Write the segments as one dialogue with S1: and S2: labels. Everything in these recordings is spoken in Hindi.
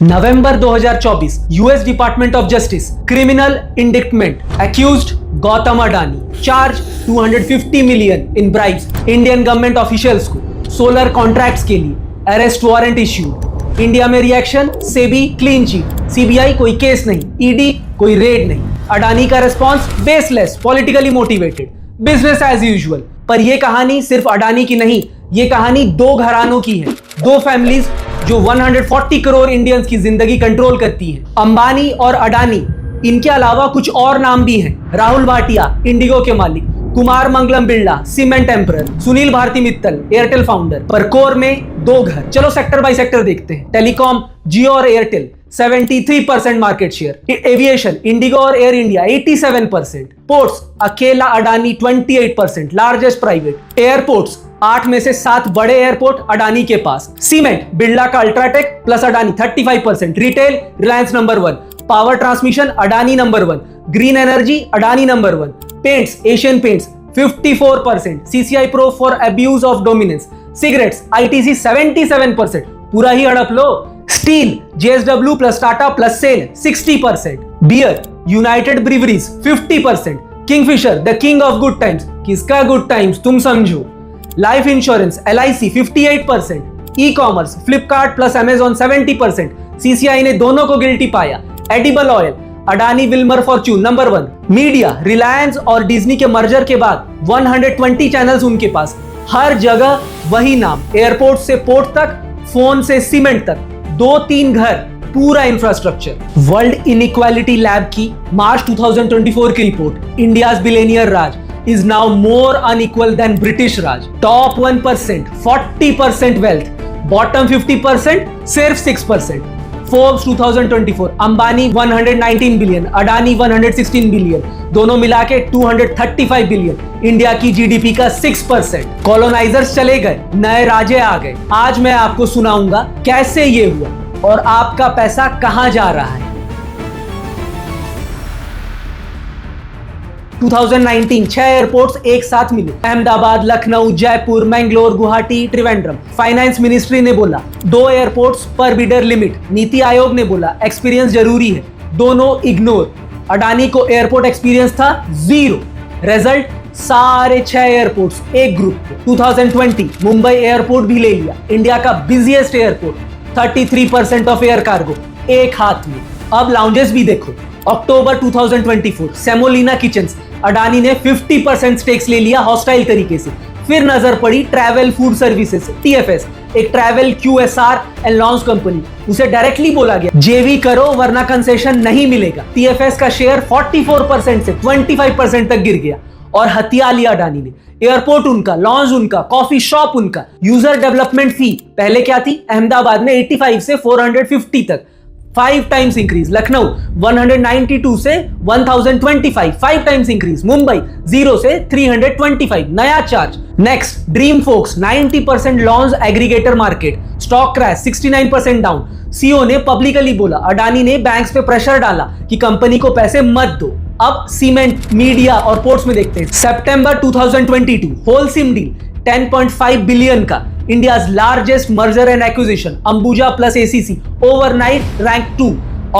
S1: November 2024 US department of justice criminal indictment accused Gautam Adani charge 250 million in bribes Indian government officials को सोलर कॉन्ट्रैक्ट्स के लिए अरेस्ट वारंट इश्यूड। इंडिया में reaction, SEBI clean chit, CBI कोई केस नहीं, ईडी कोई रेड नहीं। अडानी का response baseless, politically motivated, business as usual. पर यह कहानी सिर्फ अडानी की नहीं, ये कहानी दो घरानों की है, दो फैमिलीज जो 140 करोड़ इंडियंस की जिंदगी कंट्रोल करती हैं। अंबानी और अडानी, इनके अलावा कुछ और नाम भी हैं। राहुल भाटिया इंडिगो के मालिक, Kumar Mangalam Birla cement emperor, Sunil Bharti Mittal Airtel founder. पर कोर में दो घर। चलो सेक्टर बाय सेक्टर देखते हैं। टेलीकॉम जियो और Airtel 73% market share. Aviation Indigo और एयर इंडिया 87%। पोर्ट्स अकेला अडानी 28%, लार्जेस्ट प्राइवेट। एयरपोर्ट्स 8 में से 7 बड़े एयरपोर्ट अडानी के पास। सीमेंट बिरला का UltraTech plus Adani 35%। Retail Reliance number 1। Power transmission Adani number 1। Green energy Adani number 1। Paints Asian Paints 54%। CCI pro for abuse of dominance. Cigarettes ITC 77%, पूरा ही हड़प लो। Steel JSW plus Tata plus SAIL 60%। Beer United Breweries 50%। Kingfisher the king of good times, किसका गुड टाइम्स तुम समझो। Life insurance LIC 58%। E commerce Flipkart plus Amazon 70%। CCI ने दोनों को गिल्टी पाया। Edible oil Adani Wilmer Fortune number 1। Media Reliance और डिज्नी के मर्जर के बाद 120 चैनल्स उनके पास, हर जगह वही नाम। एयरपोर्ट से पोर्ट तक, फोन से सीमेंट तक, 2-3 घर, पूरा इंफ्रास्ट्रक्चर। वर्ल्ड इनइक्वालिटी लैब की मार्च 2024 की report, India's billionaire Raj is now more unequal than British Raj. Top 1% 40% wealth, bottom 50% सिर्फ 6%. Forbes 2024 Ambani 119 billion, Adani 116 billion, दोनों मिला के 235 बिलियन। इंडिया की जीडीपी का 6%। कॉलोनाइजर्स चले गए, नए राजे आ गए। आज मैं आपको सुनाऊंगा कैसे ये हुआ और आपका पैसा कहां जा रहा है। 2019 6 एयरपोर्ट्स एक साथ मिले, अहमदाबाद, लखनऊ, जयपुर, मैंगलोर, गुवाहाटी, त्रिवेंद्रम। फाइनेंस मिनिस्ट्री ने बोला 2 एयरपोर्ट्स पर बिडर लिमिट। नीति आयोग ने बोला एक्सपीरियंस जरूरी है, दोनों इग्नोर। अडानी को एयरपोर्ट एक्सपीरियंस था 0। रिजल्ट सारे 6 एयरपोर्ट्स एक ग्रुप के। 2020 मुंबई एयरपोर्ट भी ले लिया, इंडिया का busiest airport. 33% of air cargo एक हाथ में। अब लाउंजेस भी देखो। अक्टूबर 2024 सेमोलिना किचन्स, अडानी ने 50% स्टेक्स ले लिया हॉस्टाइल तरीके से। फिर नजर पड़ी ट्रैवल फूड सर्विसेज TFS, एक travel QSR and launch company. उसे डायरेक्टली बोला गया जेवी करो वरना कंसेशन नहीं मिलेगा। TFS का शेयर 44% से 25% तक गिर गया और हथिया लिया अडानी ने। एयरपोर्ट उनका, लॉन्च उनका, कॉफी शॉप उनका। यूजर डेवलपमेंट फी पहले क्या थी, अहमदाबाद में 85 से 450 तक, 5 टाइम्स इंक्रीज। लखनऊ 192 से 1025, 5 टाइम्स इंक्रीज। मुंबई 0 से 325, नया charge. Next DreamFolks 90% launch aggregator market, stock crash 69% down. CEO ने पब्लिकली बोला अडानी ने बैंक्स पे प्रेशर डाला कि कंपनी को पैसे मत दो। अब सीमेंट, मीडिया और पोर्ट्स में देखते हैं। सितंबर 2022 होलसिम डील 10.5 बिलियन का, India's largest merger and acquisition, Ambuja plus ACC, overnight ranked 2.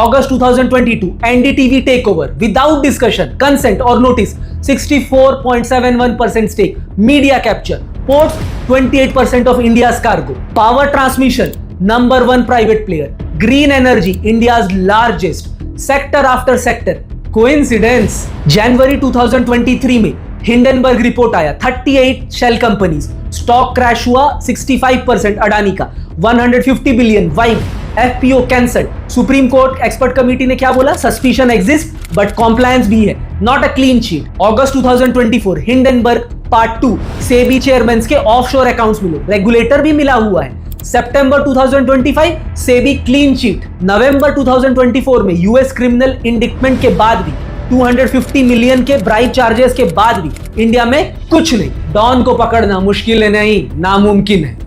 S1: August 2022, NDTV takeover, without discussion, consent or notice, 64.71% stake, media capture, ports 28% of India's cargo, power transmission, number 1 private player, green energy, India's largest, sector after sector, coincidence? January 2023 में हिंडनबर्ग रिपोर्ट आया, 38 शेल कंपनीज, स्टॉक क्रैश हुआ 65% अडानी का, 150 billion wipe, FPO cancel. Supreme court expert committee ने क्या बोला, सस्पिशन एग्जिस्ट बट कॉम्प्लायंस भी है, not a clean sheet. August 2024 Hindenburg part 2, SEBI chairman के ऑफशोर अकाउंट्स मिले, रेगुलेटर भी मिला हुआ है। सितंबर 2025 सेबी क्लीन शीट। नवंबर 2024 में यूएस क्रिमिनल इंडिक्टमेंट के बाद भी, 250 मिलियन के ब्राइब चार्जेस के बाद भी इंडिया में कुछ नहीं। डॉन को पकड़ना मुश्किल नहीं, नामुमकिन है।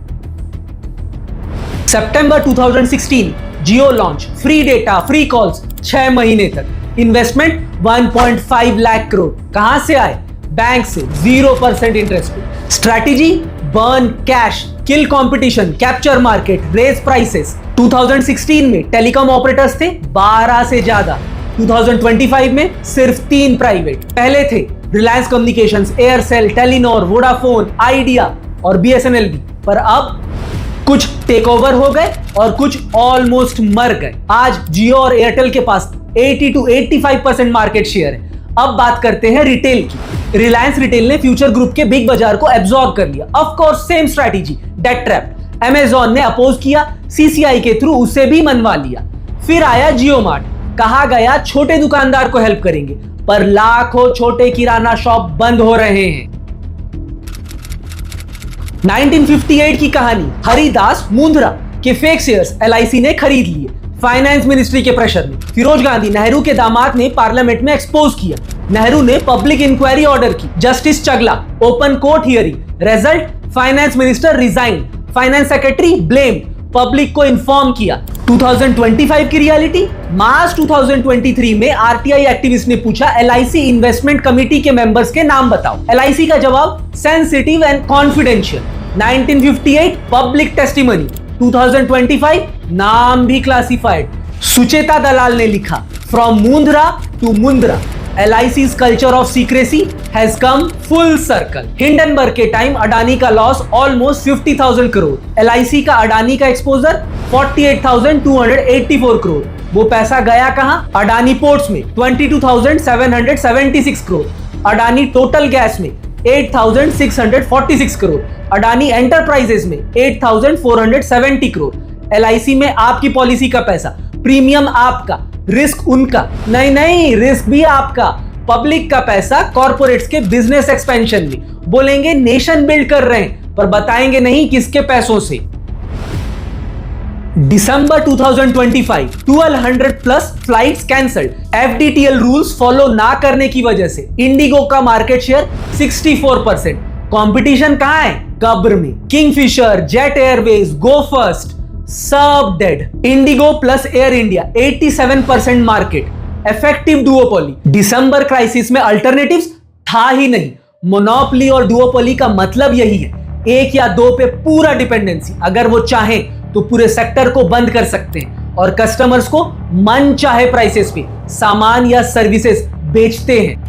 S1: सितंबर 2016 Jio launch, free data, free calls 6 महीने तक। इन्वेस्टमेंट 1.5 लाख करोड़। कहां से आए, बैंक से, 0% इंटरेस्ट पे। Strategy burn cash, kill competition, capture market, raise prices. 2016 में टेलीकॉम ऑपरेटर्स थे 12 से ज्यादा, 2025 में सिर्फ 3 प्राइवेट। पहले थे Reliance communications, Aircel, Telenor, Vodafone, idea और बीएसएनएल भी, पर अब कुछ टेक ओवर हो गए और कुछ ऑलमोस्ट मर गए। आज जियो और एयरटेल के पास 80 to 85% मार्केट शेयर है। अब बात करते हैं रिटेल की। रिलायंस रिटेल ने फ्यूचर ग्रुप के बिग बाजार को एब्जॉर्ब कर लिया। Of course same strategy, debt trap. Amazon ने अपोज किया, सीसीआई के थ्रू उसे भी मनवा लिया। फिर आया जियो मार्ट, कहा गया छोटे दुकानदार को हेल्प करेंगे, पर लाखों छोटे किराना शॉप बंद हो रहे हैं। 1958 की कहानी, हरिदास मुंद्रा के फेक शेयर्स एलआईसी ने खरीद लिए फाइनेंस मिनिस्ट्री के प्रेशर में। फिरोज गांधी, नेहरू के दामाद, ने पार्लियामेंट में एक्सपोज किया। नेहरू ने पब्लिक इंक्वायरी ऑर्डर की। Justice Chagla, open court hearing. Result, finance minister resign, finance secretary blame, public को इन्फॉर्म किया। 2025 की रियलिटी, मार्च 2023 में आरटीआई एक्टिविस्ट ने पूछा एलआईसी इन्वेस्टमेंट कमेटी के मेंबर्स के नाम बताओ। एलआईसी का जवाब sensitive and confidential. 1958 public testimony, 2025 नाम भी क्लासिफाइड। सुचेता दलाल ने लिखा, from Mundra to Mundra, LIC's culture of secrecy has come full circle. Hindenburg के टाइम अडानी का लॉस ऑलमोस्ट 50,000 करोड़। LIC का अडानी का एक्सपोजर 48,284 करोड़। वो पैसा गया कहां? अडानी पोर्ट्स में 22,776 करोड़, अडानी टोटल गैस में 8,646 करोड़, अडानी एंटरप्राइजेस में 8,470 करोड़। LIC में आपकी पॉलिसी का पैसा, प्रीमियम आपका, रिस्क उनका। नहीं, रिस्क भी आपका। पब्लिक का पैसा कॉर्पोरेट्स के बिजनेस एक्सपेंशन में। बोलेंगे नेशन बिल्ड कर रहे हैं, पर बताएंगे नहीं किसके पैसों से। दिसंबर 2025 1200 plus flights cancelled. FDTL rules follow ना करने की वजह से इंडिगो का मार्केट शेयर 64%। कंपटीशन कहां है? कब्र में। किंगफिशर, जेट एयरवेज, गो फर्स्ट सब डेड। IndiGo plus Air India 87% market. Effective duopoly. दिसंबर क्राइसिस में अल्टरनेटिव्स था ही नहीं। मोनोपोली और डुओपोली का मतलब यही है, एक या दो पे पूरा डिपेंडेंसी। अगर वो चाहें तो पूरे सेक्टर को बंद कर सकते हैं और कस्टमर्स को मन चाहे प्राइसेस पे सामान या सर्विसेज बेचते हैं।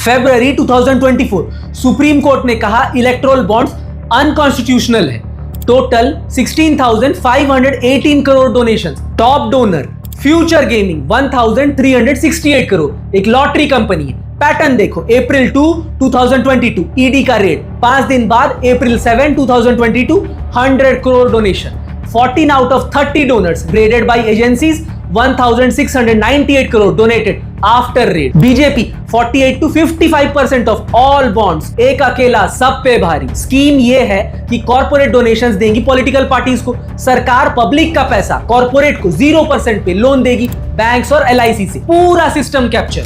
S1: फरवरी 2024 सुप्रीम कोर्ट ने कहा इलेक्टोरल बॉन्ड्स अनकॉन्स्टिट्यूशनल है। Total 16,518 crore donations. Top donor future gaming 1,368 crore, एक लॉटरी कंपनी है। पैटर्न देखो, अप्रैल 2 2022 ईडी का रेट, 5 दिन बाद April 7 2022 100 crore donation. 14 out of 30 donors raided by agencies, 1,698 crore donated after raid. BJP 48 to 55% of all bonds, एक अकेला सब पे भारी। स्कीम ये है कि कॉर्पोरेट डोनेशंस देंगी पॉलिटिकल पार्टीज को, सरकार पब्लिक का पैसा कॉर्पोरेट को 0% पे लोन देगी बैंक्स और LIC से। पूरा सिस्टम कैप्चर।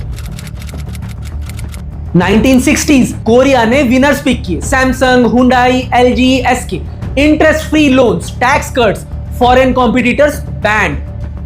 S1: 1960s कोरिया ने विनर्स पिक किए, Samsung, Hyundai, LG, SK। Interest free loans, tax cuts, foreign competitors banned.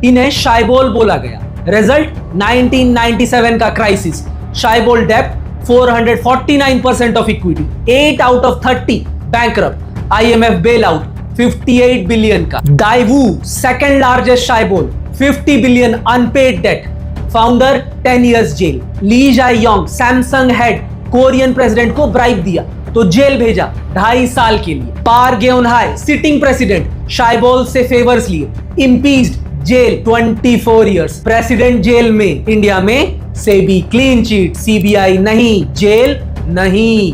S1: इन्हें शाइबोल बोला गया। रिजल्ट 1997 का क्राइसिस, शाइबोल डेप्ट 449% of equity, 8 out of 30 bankrupt, IMF bail out 58 billion का। Daewoo second largest chaebol, 50 billion unpaid debt, founder 10 years जेल। Lee Jae-yong Samsung head, Korean president को ब्राइब दिया तो जेल भेजा 2.5 साल के लिए। पार गेउनहाई सिटिंग प्रेसिडेंट, शाइबोल से फेवर्स लिए, impeached, jail 24 years. President jail में, इंडिया में सेबी क्लीन चिट, CBI नहीं, जेल नहीं।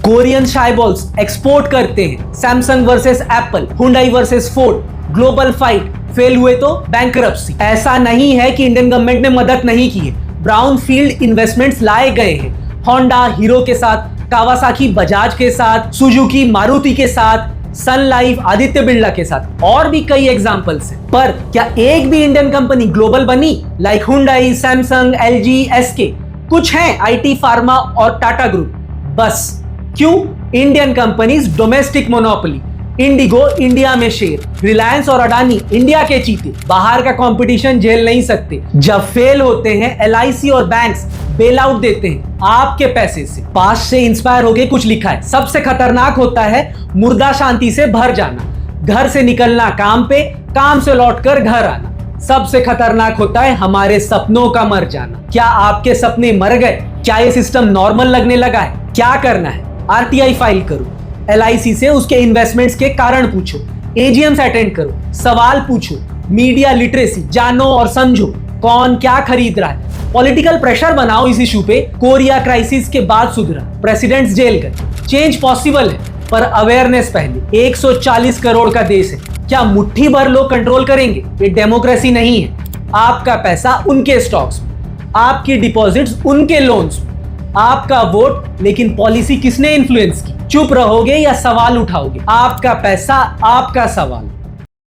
S1: कोरियन शाइबॉल्स एक्सपोर्ट करते हैं, Samsung versus Apple, Hyundai versus Ford. Global fight, fail हुए तो बैंकरप्सी। ऐसा नहीं है कि इंडियन गवर्नमेंट ने मदद नहीं की है, ब्राउन फील्ड इन्वेस्टमेंट्स लाए गए हैं। होंडा हीरो के साथ, कावासाकी बजाज के साथ, सुजुकी मारुति के साथ, सन लाइफ आदित्य बिरला के साथ, और भी कई एग्जांपल्स हैं। पर क्या एक भी इंडियन कंपनी ग्लोबल बनी? Like Hyundai, Samsung, LG, SK। कुछ हैं IT, फार्मा और टाटा ग्रुप, बस। क्यों? Indian companies domestic monopoly. Indigo India में शेर, रिलायंस और अडानी इंडिया के चीते, बाहर का कंपटीशन झेल नहीं सकते। जब फेल होते हैं LIC और बैंक्स बेल आउट देते हैं आपके पैसे से। पास से इंस्पायर होके कुछ लिखा है, सबसे खतरनाक होता है मुर्दा शांति से भर जाना। घर से निकलना काम पे, काम से लौटकर घर आना। सबसे खतरनाक होता है हमारे सपनों का मर जाना। क्या आपके सपने मर गए? क्या ये सिस्टम नॉर्मल लगने लगा है? क्या करना है? आरटीआई फाइल करो, एलआईसी से उसके इन्वेस्टमेंट्स के कारण पूछो, एजीएम्स अटेंड करो, सवाल पूछो, मीडिया लिटरेसी जानो और समझो कौन क्या खरीद रहा है। पॉलिटिकल प्रेशर बनाओ इस इशू पे। कोरिया क्राइसिस के बाद सुधरा, प्रेसिडेंट्स जेल गए। चेंज पॉसिबल है, पर अवेयरनेस पहले। 140 करोड़ का देश है, क्या मुट्ठी भर लोग कंट्रोल करेंगे? ये डेमोक्रेसी नहीं है। आपका पैसा उनके स्टॉक्स में, आपकी डिपॉजिट्स उनके लोन्स में, आपका वोट, लेकिन पॉलिसी किसने इन्फ्लुएंस की? चुप रहोगे या सवाल उठाओगे? आपका पैसा, आपका सवाल।